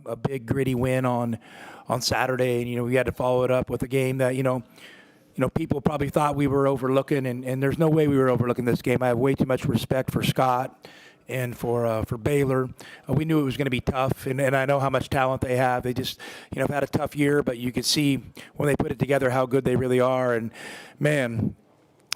A big gritty win on Saturday, and we had to follow it up with a game that people probably thought we were overlooking, and there's no way we were overlooking this game. I have way too much respect for Scott and for Baylor. We knew it was going to be tough, and I know how much talent they have. They just have had a tough year, but you could see when they put it together how good they really are. And man,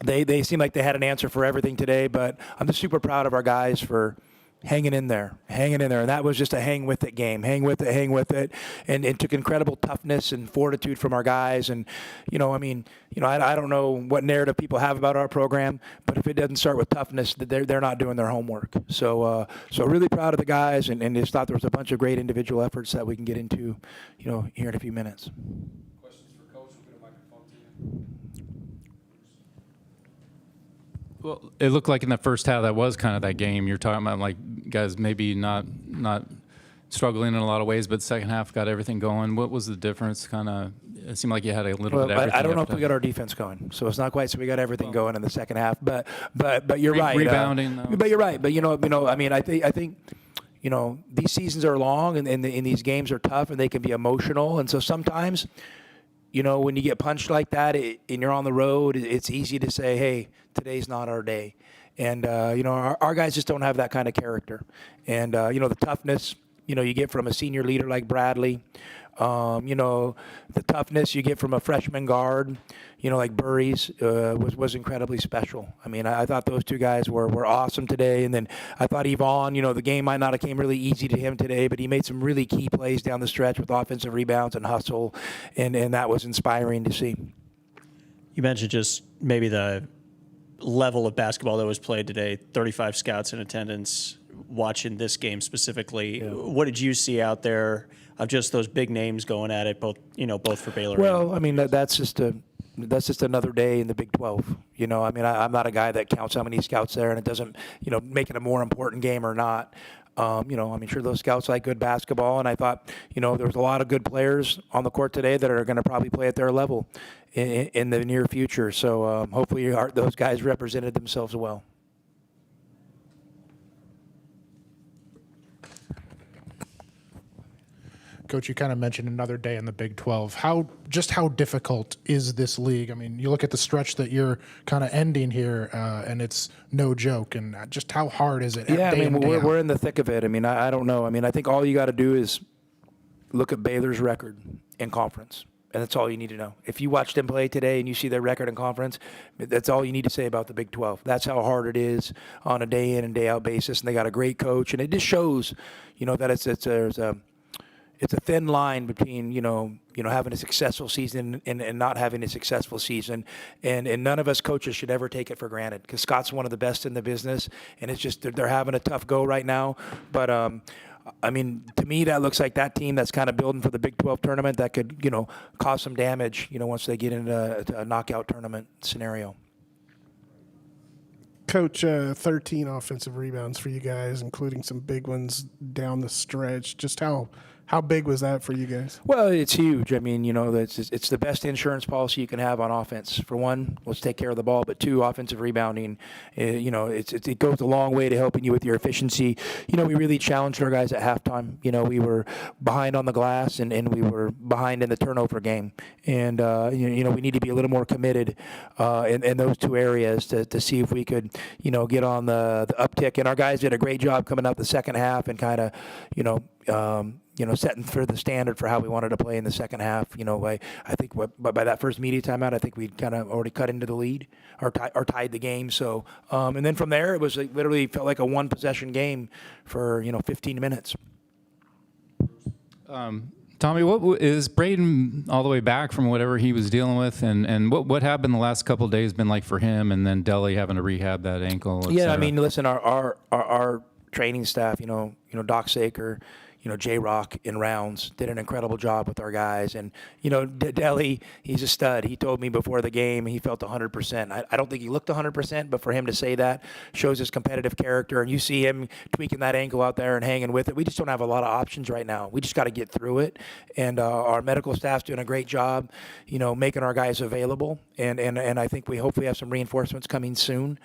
they seem like they had an answer for everything today. But I'm just super proud of our guys for hanging in there. And that was just a hang with it game. Hang with it. And it took incredible toughness and fortitude from our guys. And, I don't know what narrative people have about our program, but if it doesn't start with toughness, they're not doing their homework. So really proud of the guys, and just thought there was a bunch of great individual efforts that we can get into, here in a few minutes. Questions for Coach? We'll get a microphone to you. Well, it looked like in the first half that was kind of that game. You're talking about, like, guys maybe not struggling in a lot of ways, but the second half got everything going. What was the difference? Kind of, it seemed like you had a little bit of everything. I don't know if we got our defense going, so it's not quite so we got everything going in the second half. But you're right. Rebounding. But you're right. But I think these seasons are long, and these games are tough, and they can be emotional, and so sometimes. When you get punched like that and you're on the road, it's easy to say, hey, today's not our day. And, our guys just don't have that kind of character. And, the toughness, you get from a senior leader like Bradley. The toughness you get from a freshman guard, like Burries, was incredibly special. I mean, I thought those two guys were awesome today. And then I thought Yvonne, the game might not have came really easy to him today, but he made some really key plays down the stretch with offensive rebounds and hustle, and that was inspiring to see. You mentioned just maybe the level of basketball that was played today, 35 scouts in attendance, watching this game specifically. Yeah. What did you see out there of just those big names going at it, both for Baylor? Well, I mean, that's just another day in the Big 12. I'm not a guy that counts how many scouts there, and it doesn't, make it a more important game or not. Sure those scouts like good basketball, and I thought, there was a lot of good players on the court today that are going to probably play at their level in the near future. So hopefully those guys represented themselves well. Coach, you kind of mentioned another day in the Big 12. How difficult is this league? I mean, you look at the stretch that you're kind of ending here, and it's no joke. And just how hard is it? Yeah, we're in the thick of it. I don't know. I think all you got to do is look at Baylor's record in conference, and that's all you need to know. If you watch them play today and you see their record in conference, that's all you need to say about the Big 12. That's how hard it is on a day in and day out basis, and they got a great coach, and it just shows, that it's a thin line between, having a successful season and not having a successful season. And none of us coaches should ever take it for granted, because Scott's one of the best in the business, and it's just they're having a tough go right now. But, to me, that looks like that team that's kind of building for the Big 12 tournament that could, cause some damage, once they get into a knockout tournament scenario. Coach, 13 offensive rebounds for you guys, including some big ones down the stretch. Just how big was that for you guys? Well, it's huge. It's the best insurance policy you can have on offense. For one, let's take care of the ball, but two, offensive rebounding, it goes a long way to helping you with your efficiency. We really challenged our guys at halftime. We were behind on the glass, and we were behind in the turnover game. And, we need to be a little more committed in those two areas to see if we could, get on the uptick. And our guys did a great job coming out the second half and kind of, setting for the standard for how we wanted to play in the second half. I think by that first media timeout, I think we'd kind of already cut into the lead or tied the game. So, and then from there, it was literally felt like a one possession game for 15 minutes. Tommy, what is Braden all the way back from whatever he was dealing with, and what happened the last couple of days been like for him, and then Deli having to rehab that ankle? Yeah, listen, our training staff, Doc Saker, J-Rock in rounds did an incredible job with our guys. And, Deli, he's a stud. He told me before the game he felt 100%. I don't think he looked 100%, but for him to say that shows his competitive character. And you see him tweaking that ankle out there and hanging with it. We just don't have a lot of options right now. We just got to get through it. And our medical staff's doing a great job, making our guys available. And I think we hopefully have some reinforcements coming soon,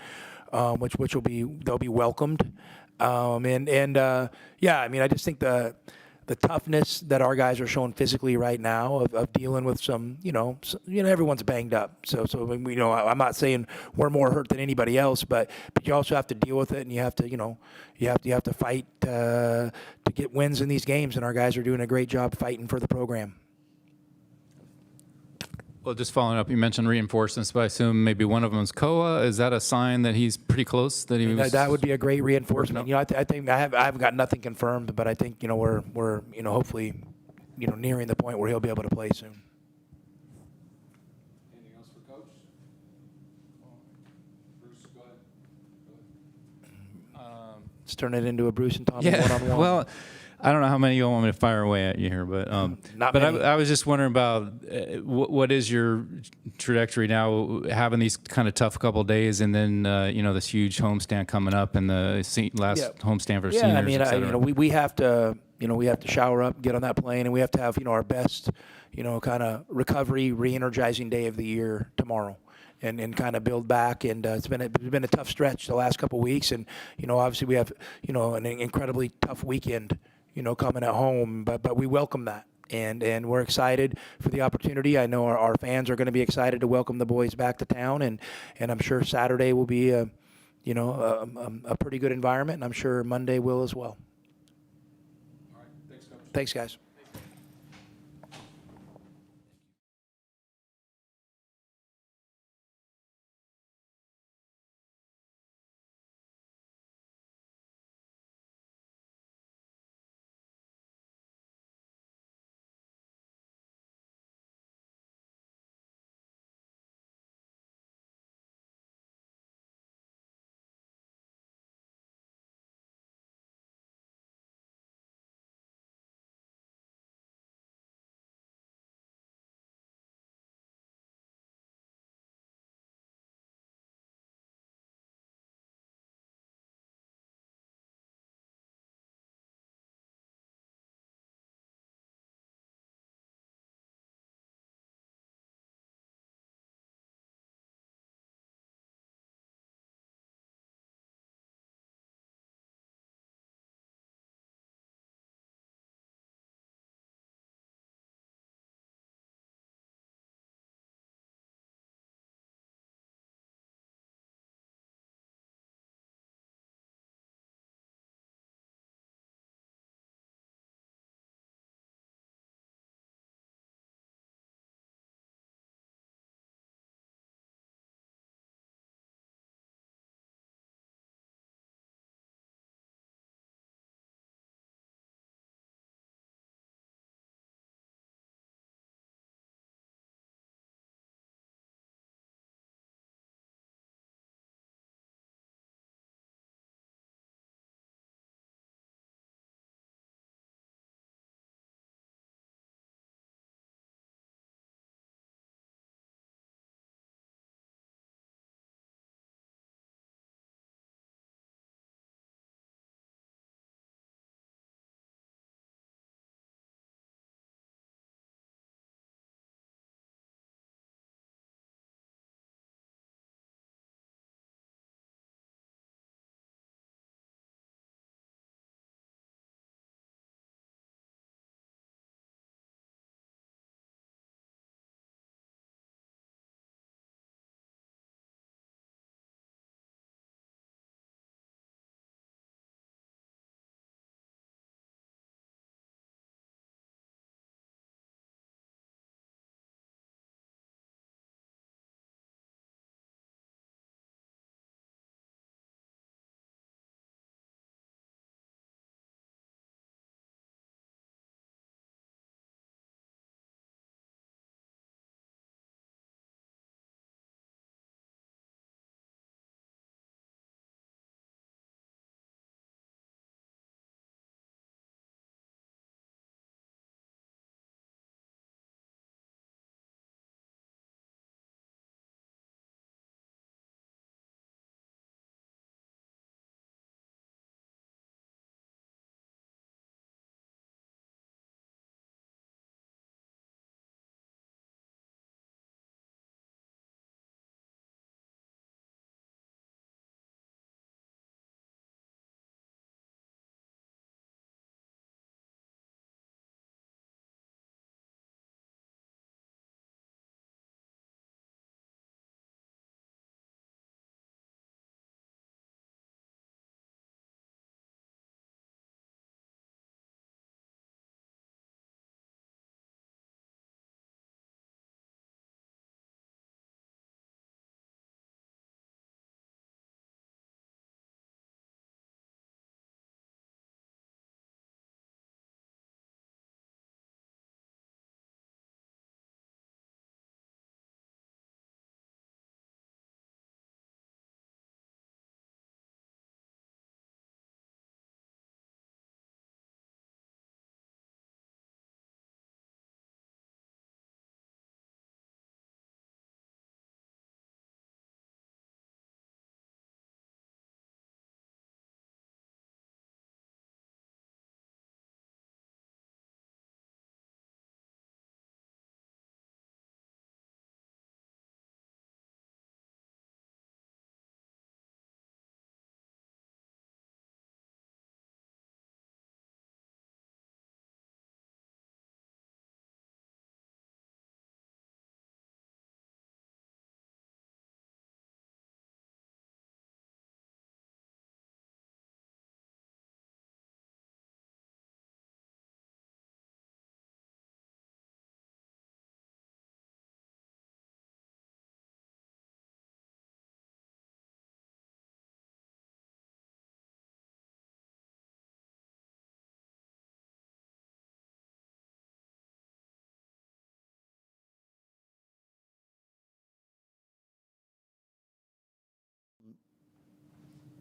which they'll be welcomed. I just think toughness that our guys are showing physically right now of dealing with some, everyone's banged up. So I'm not saying we're more hurt than anybody else, but you also have to deal with it, and you have to, you have to fight to get wins in these games, and our guys are doing a great job fighting for the program. Well, just following up, you mentioned reinforcements, but I assume maybe one of them is Koa. Is that a sign that he's pretty close? That he was. That would be a great reinforcement. I think I haven't got nothing confirmed, but I think we're hopefully nearing the point where he'll be able to play soon. Anything else for Coach? Bruce, go ahead. Let's turn it into a Bruce and Tommy one-on-one. Well, I don't know how many you want me to fire away at you here, but Not but many. I was just wondering about what is your trajectory now, having these kind of tough couple of days, and then this huge homestand coming up, and the last homestand for seniors. I mean, et cetera. we have to shower up, get on that plane, and we have to have our best kind of recovery, re-energizing day of the year tomorrow. And kind of build back, and it's been a tough stretch the last couple of weeks, and obviously we have an incredibly tough weekend coming at home, but we welcome that, and we're excited for the opportunity. I know our fans are going to be excited to welcome the boys back to town, and I'm sure Saturday will be a pretty good environment, and I'm sure Monday will as well. All right, thanks, Coach. Thanks, guys.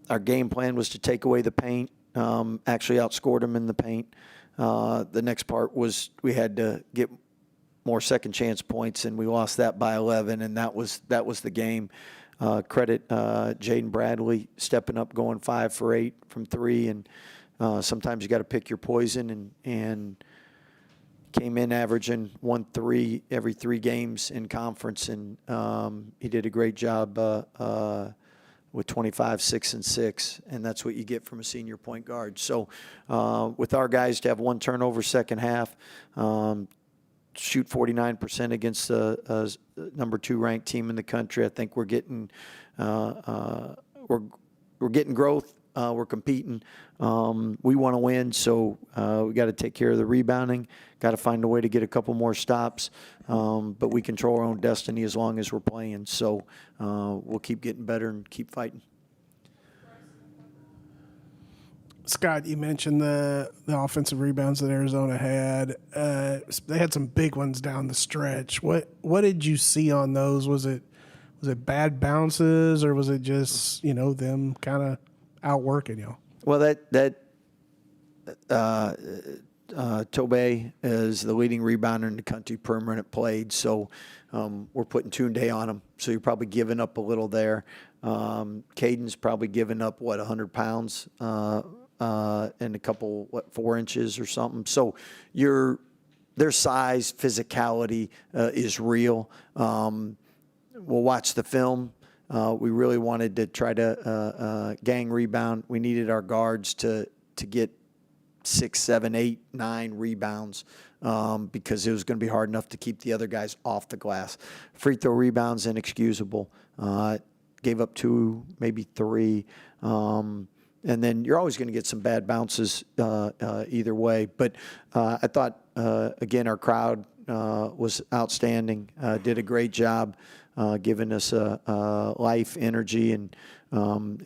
Our game plan was to take away the paint. Actually outscored them in the paint. The next part was we had to get more second chance points, and we lost that by 11, and that was the game. Credit Jaden Bradley stepping up, going 5 for 8 from 3, and sometimes you got to pick your poison, and came in averaging 1-3 every 3 games in conference, and he did a great job with 25, 6, and 6, and that's what you get from a senior point guard. So with our guys to have 1 turnover second half, shoot 49% against the number 2 ranked team in the country, I think we're getting we're getting growth. We're competing. We want to win, so we got to take care of the rebounding. Got to find a way to get a couple more stops. But we control our own destiny as long as we're playing. So we'll keep getting better and keep fighting. Scott, you mentioned the offensive rebounds that Arizona had. They had some big ones down the stretch. What did you see on those? Was it bad bounces, or was it just them kind of outworking you? Well, Tobey is the leading rebounder in the country, permanent played, so we're putting Tunde on him. So you're probably giving up a little there. Caden's probably giving up 100 pounds and a couple 4 inches or something. So their size, physicality is real. We'll watch the film. We really wanted to try to gang rebound. We needed our guards to get 6, 7, 8, 9 rebounds because it was going to be hard enough to keep the other guys off the glass. Free throw rebounds, inexcusable. Gave up 2, maybe 3. And then you're always going to get some bad bounces either way. But I thought, again, our crowd was outstanding, did a great job giving us life, energy. And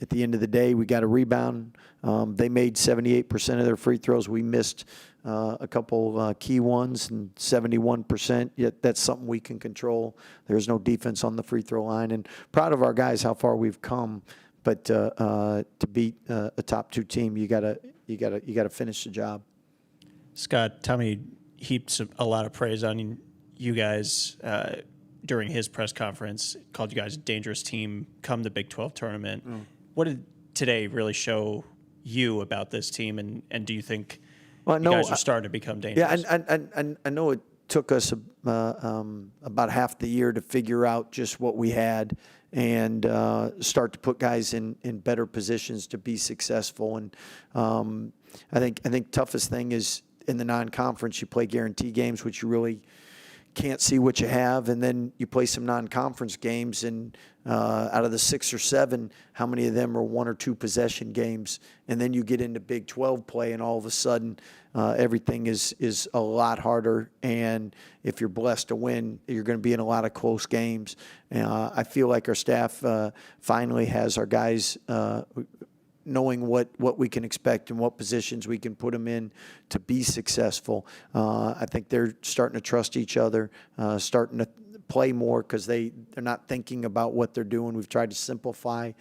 at the end of the day, we got a rebound. They made 78% of their free throws. We missed a couple key ones, and 71%. Yet that's something we can control. There's no defense on the free throw line. And proud of our guys, how far we've come. But to beat a top 2 team, you gotta finish the job. Scott, Tommy heaped a lot of praise on you guys during his press conference. Called you guys a dangerous team come the Big 12 tournament. What did today really show you about this team, and do you think you guys are starting to become dangerous? Yeah, I know it took us about half the year to figure out just what we had and start to put guys in better positions to be successful. And I think toughest thing is in the non-conference, you play guarantee games, which you really can't see what you have, and then you play some non-conference games, and out of the 6 or 7, how many of them are 1 or 2 possession games? And then you get into Big 12 play, and all of a sudden everything is a lot harder. And if you're blessed to win, you're going to be in a lot of close games. I feel like our staff finally has our guys knowing what we can expect and what positions we can put them in to be successful. I think they're starting to trust each other, starting to play more because they're not thinking about what they're doing. We've tried to simplify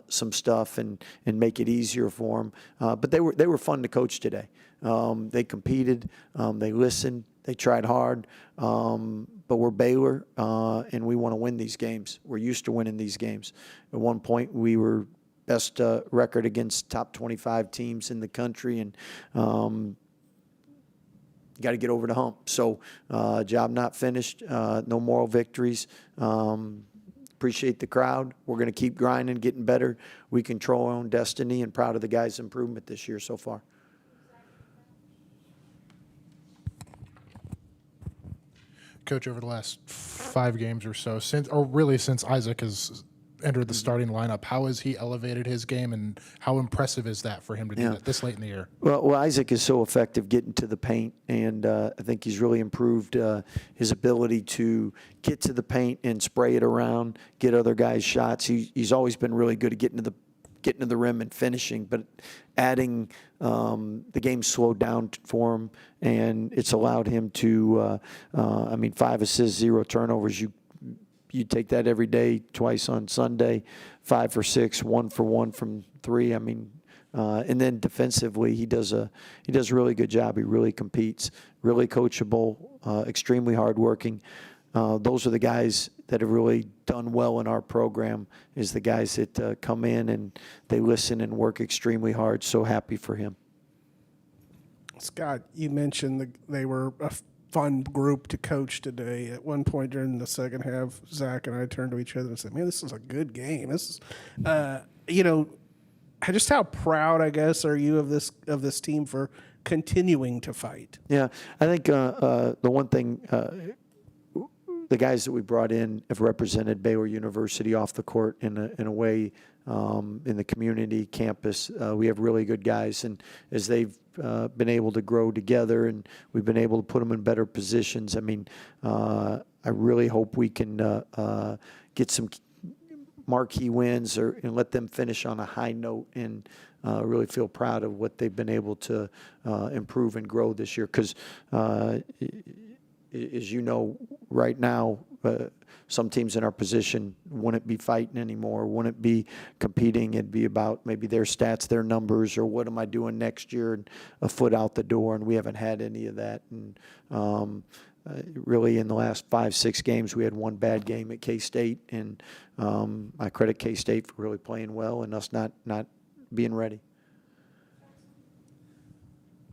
some stuff and make it easier for them. But they were fun to coach today. They competed. They listened. They tried hard. But we're Baylor, and we want to win these games. We're used to winning these games. At one point, we were best record against top 25 teams in the country, and you got to get over the hump. So job not finished, no moral victories. Appreciate the crowd. We're going to keep grinding, getting better. We control our own destiny, and proud of the guys' improvement this year so far. Coach, over the last 5 games or so, since Isaac has entered the starting lineup, how has he elevated his game, and how impressive is that for him to do that this late in the year? Well, Isaac is so effective getting to the paint, and I think he's really improved his ability to get to the paint and spray it around, get other guys shots. He's always been really good at getting to the rim and finishing, but adding the game slowed down for him, and it's allowed him to 5 assists, 0 turnovers. you take that every day, twice on Sunday, 5 for 6, 1 for 1 from 3. I mean, and then defensively, he does a really good job. He really competes, really coachable, extremely hardworking. Those are the guys that have really done well in our program, is the guys that come in and they listen and work extremely hard. So happy for him. Scott, you mentioned they were a fun group to coach today. At one point during the second half, Zach and I turned to each other and said, "Man, this is a good game. This is, just how proud, I guess, are you of this team for continuing to fight?" Yeah, I think the one thing, the guys that we brought in have represented Baylor University off the court in a way, in the community campus. We have really good guys, and as they've been able to grow together and we've been able to put them in better positions, I mean, I really hope we can get some marquee wins and let them finish on a high note and really feel proud of what they've been able to improve and grow this year. Because as you know, right now, some teams in our position wouldn't be fighting anymore, wouldn't be competing. It'd be about maybe their stats, their numbers, or what am I doing next year, and a foot out the door, and we haven't had any of that. And really in the last 5-6 games, we had one bad game at K-State, and I credit K-State for really playing well and us not being ready.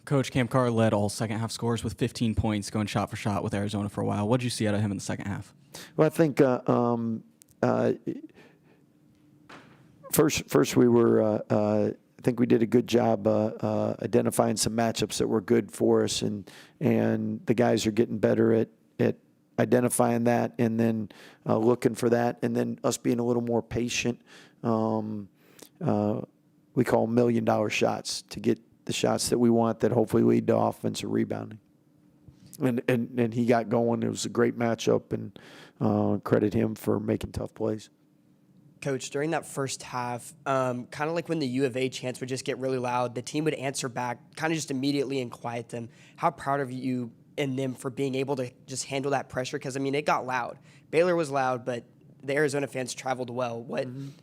Coach Cam Carr led all second-half scores with 15 points, going shot for shot with Arizona for a while. What did you see out of him in the second half? Well, I think first we were I think we did a good job identifying some matchups that were good for us, and the guys are getting better at identifying that and then looking for that, and then us being a little more patient. We call them million-dollar shots to get the shots that we want that hopefully lead to offensive rebounding. And he got going. It was a great matchup, and credit him for making tough plays. Coach, during that first half, kind of like when the U of A chants would just get really loud, the team would answer back kind of just immediately and quiet them. How proud of you and them for being able to just handle that pressure? Because, I mean, it got loud. Baylor was loud, but the Arizona fans traveled well.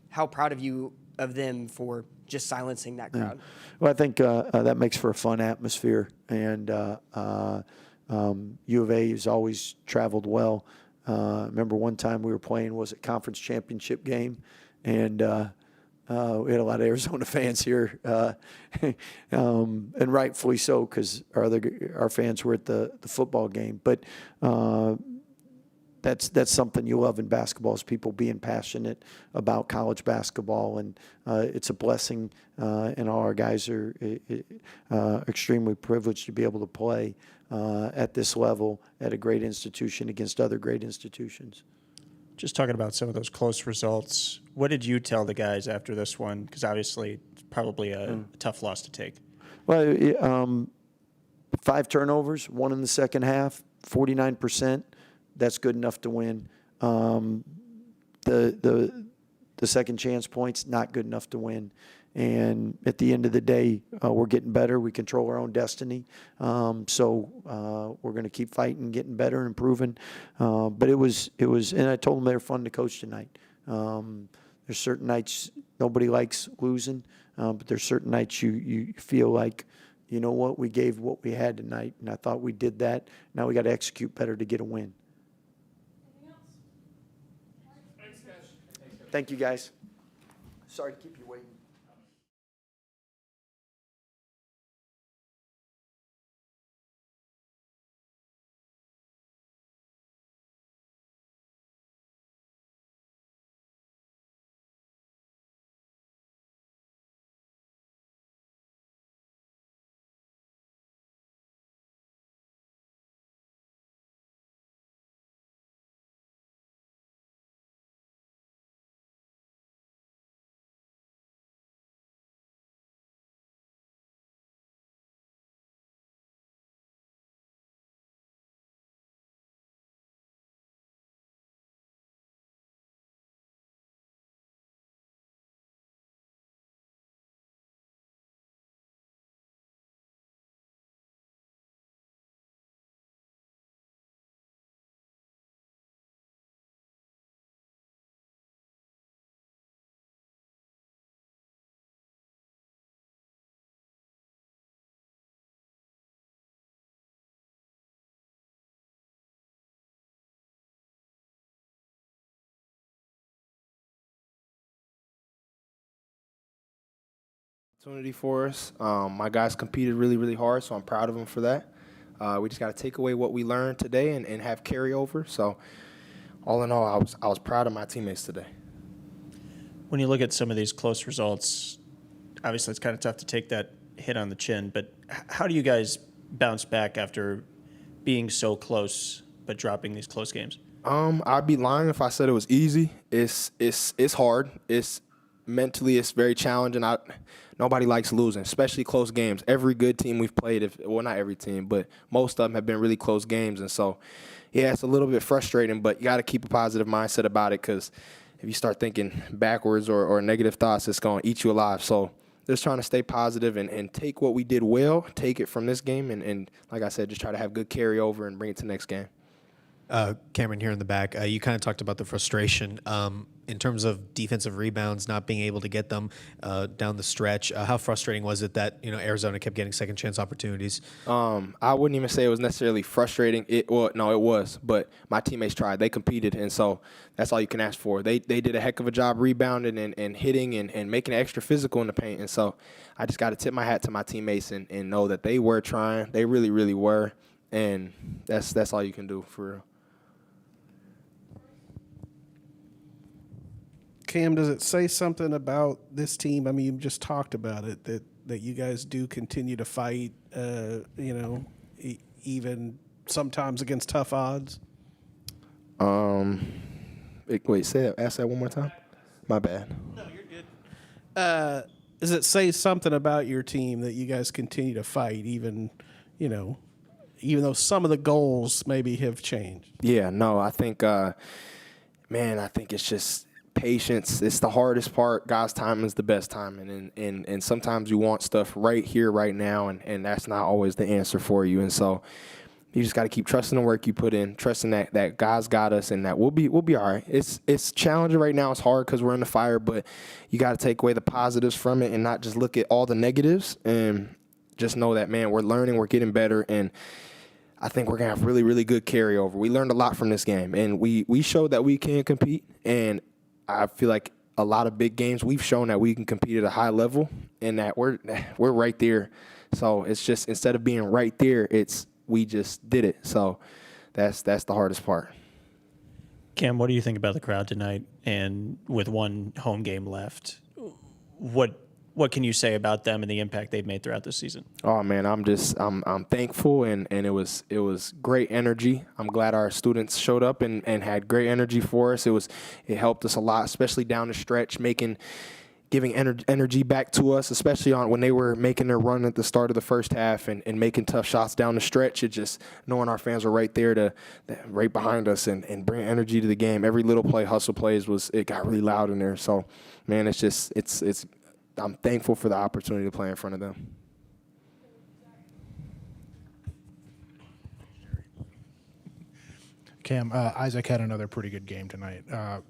How proud of you of them for just silencing that crowd? Well, I think that makes for a fun atmosphere, and U of A has always traveled well. Remember one time we were playing, was it conference championship game, and we had a lot of Arizona fans here, and rightfully so, because our fans were at the football game. But that's something you love in basketball, is people being passionate about college basketball, and it's a blessing, and all our guys are extremely privileged to be able to play at this level at a great institution against other great institutions. Just talking about some of those close results, what did you tell the guys after this one? Because obviously it's probably a tough loss to take. Well, 5 turnovers, 1 in the second half, 49%. That's good enough to win. The second chance points, not good enough to win. And at the end of the day, we're getting better. We control our own destiny. So we're going to keep fighting, getting better and improving. But it was, and I told them they were fun to coach tonight. There's certain nights nobody likes losing, but there's certain nights you feel like, you know what, we gave what we had tonight, and I thought we did that. Now we got to execute better to get a win. Thank you, guys. Sorry to keep you waiting. opportunity for us. My guys competed really, really hard, so I'm proud of them for that. We just got to take away what we learned today and have carryover. So, all in all, I was proud of my teammates today. When you look at some of these close results, obviously it's kind of tough to take that hit on the chin, but how do you guys bounce back after being so close but dropping these close games? I'd be lying if I said it was easy. It's hard. It's mentally very challenging. Nobody likes losing, especially close games. Every good team we've played, not every team, but most of them have been really close games. And so, yeah, it's a little bit frustrating, but you got to keep a positive mindset about it, because if you start thinking backwards or negative thoughts, it's going to eat you alive. So just trying to stay positive and take what we did well, take it from this game, and like I said, just try to have good carryover and bring it to the next game. Cameron here in the back, you kind of talked about the frustration in terms of defensive rebounds, not being able to get them down the stretch. How frustrating was it that Arizona kept getting second chance opportunities? I wouldn't even say it was necessarily frustrating. It was, but my teammates tried. They competed, and so that's all you can ask for. They did a heck of a job rebounding and hitting and making it extra physical in the paint, and so I just got to tip my hat to my teammates and know that they were trying. They really, really were, and that's all you can do for real. Cam, does it say something about this team? I mean, you just talked about it, that you guys do continue to fight, even sometimes against tough odds? Wait, ask that one more time? My bad. No, you're good. Does it say something about your team that you guys continue to fight, even though some of the goals maybe have changed? Yeah, no, I think, I think it's just patience. It's the hardest part. God's timing is the best timing, and sometimes you want stuff right here, right now, and that's not always the answer for you. And so you just got to keep trusting the work you put in, trusting that God's got us, and that we'll be all right. It's challenging right now. It's hard because we're in the fire, but you got to take away the positives from it and not just look at all the negatives, and just know that, man, we're learning, we're getting better, and I think we're going to have really, really good carryover. We learned a lot from this game, and we showed that we can compete, and I feel like a lot of big games we've shown that we can compete at a high level, and that we're right there. So it's just, instead of being right there, we just did it. So that's the hardest part. Cam, what do you think about the crowd tonight? And with one home game left, what can you say about them and the impact they've made throughout this season? Oh man, I'm thankful, and it was great energy. I'm glad our students showed up and had great energy for us. It helped us a lot, especially down the stretch, giving energy back to us, especially when they were making their run at the start of the first half and making tough shots down the stretch. It just, knowing our fans were right there right behind us and bring energy to the game. Every little play, hustle plays, it got really loud in there. So man, I'm thankful for the opportunity to play in front of them. Cam, Isaac had another pretty good game tonight.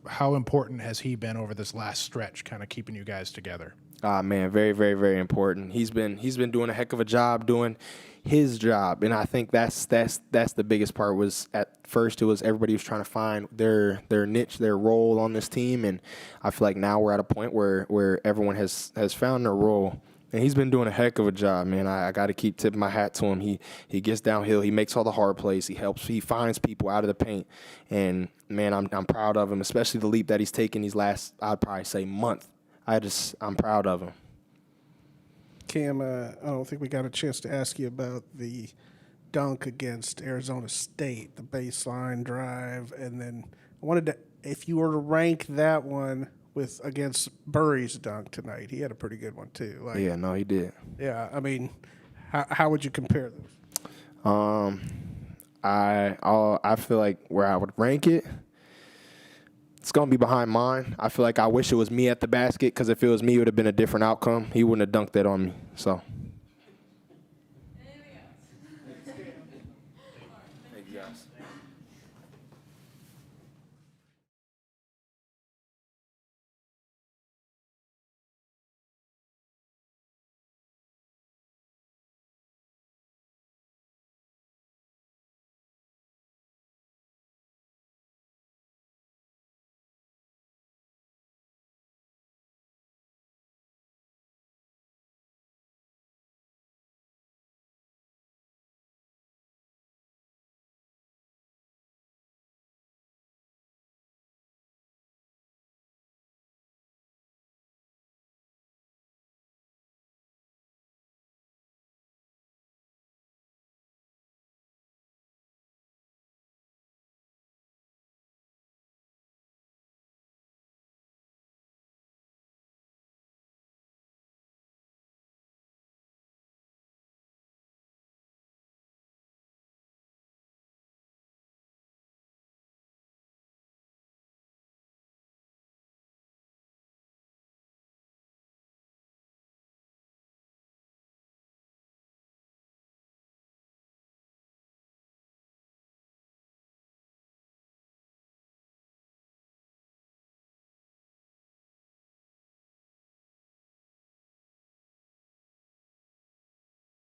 How important has he been over this last stretch, kind of keeping you guys together? Man, very, very, very important. He's been doing a heck of a job doing his job, and I think that's the biggest part. Was at first everybody was trying to find their niche, their role on this team, and I feel like now we're at a point where everyone has found their role. And he's been doing a heck of a job, man. I got to keep tipping my hat to him. He gets downhill. He makes all the hard plays. He finds people out of the paint. And, man, I'm proud of him, especially the leap that he's taken these last, I'd probably say, month. I'm proud of him. Cam, I don't think we got a chance to ask you about the dunk against Arizona State, the baseline drive. And then I wanted to, if you were to rank that one against Burry's dunk tonight, he had a pretty good one too. Yeah, no, he did. Yeah, I mean, how would you compare those? I feel like where I would rank it, it's gonna be behind mine. I feel like I wish it was me at the basket, because if it was me, it would have been a different outcome. He wouldn't have dunked that on me. So.